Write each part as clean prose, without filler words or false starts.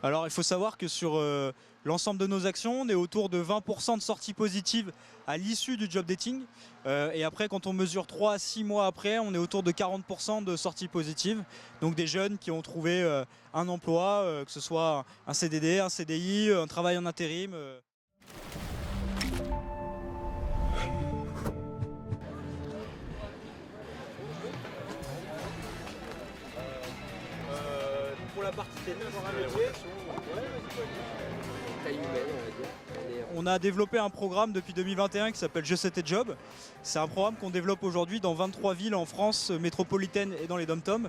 Alors il faut savoir que sur l'ensemble de nos actions, on est autour de 20% de sorties positives à l'issue du job dating. Et après, quand on mesure 3 à 6 mois après, on est autour de 40% de sorties positives. Donc des jeunes qui ont trouvé un emploi, que ce soit un CDD, un CDI, un travail en intérim. Pour la partie tennis, Taille humaine, on va dire. on a développé un programme depuis 2021 qui s'appelle Je sais tes jobs. C'est un programme qu'on développe aujourd'hui dans 23 villes en France métropolitaine et dans les dom-toms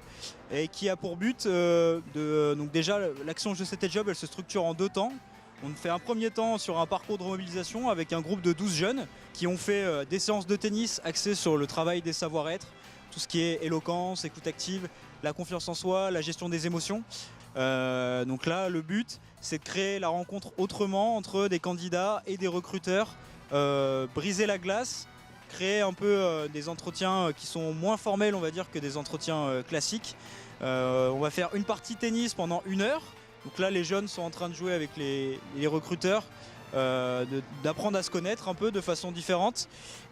et qui a pour but donc déjà l'action Je sais tes jobs, elle se structure en 2 temps. On fait un premier temps sur un parcours de remobilisation avec un groupe de 12 jeunes qui ont fait des séances de tennis axées sur le travail des savoir-être, tout ce qui est éloquence, écoute active, la confiance en soi, la gestion des émotions. Donc là, le but, c'est de créer la rencontre autrement entre des candidats et des recruteurs, briser la glace, créer un peu des entretiens qui sont moins formels, on va dire, que des entretiens classiques. On va faire une partie tennis pendant 1 heure. Donc là, les jeunes sont en train de jouer avec les recruteurs, d'apprendre à se connaître un peu de façon différente.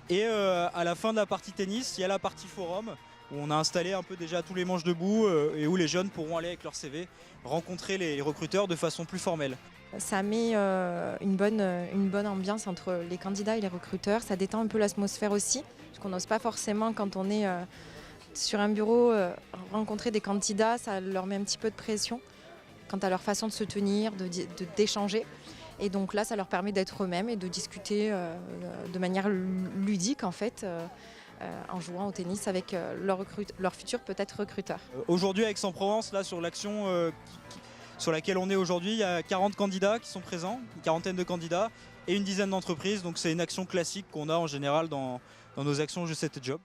Et à la fin de la partie tennis, il y a la partie forum, où on a installé un peu déjà tous les manches debout et où les jeunes pourront aller avec leur CV rencontrer les recruteurs de façon plus formelle. Ça met une bonne ambiance entre les candidats et les recruteurs. Ça détend un peu l'atmosphère aussi, parce qu'on n'ose pas forcément quand on est sur un bureau rencontrer des candidats, ça leur met un petit peu de pression quant à leur façon de se tenir, d'échanger. Et donc là, ça leur permet d'être eux-mêmes et de discuter de manière ludique en fait. En jouant au tennis avec leur futur peut-être recruteur. Aujourd'hui à Aix-en-Provence, là sur l'action sur laquelle on est aujourd'hui, il y a 40 candidats qui sont présents, une quarantaine de candidats et une dizaine d'entreprises. Donc c'est une action classique qu'on a en général dans nos actions Je sais tes jobs.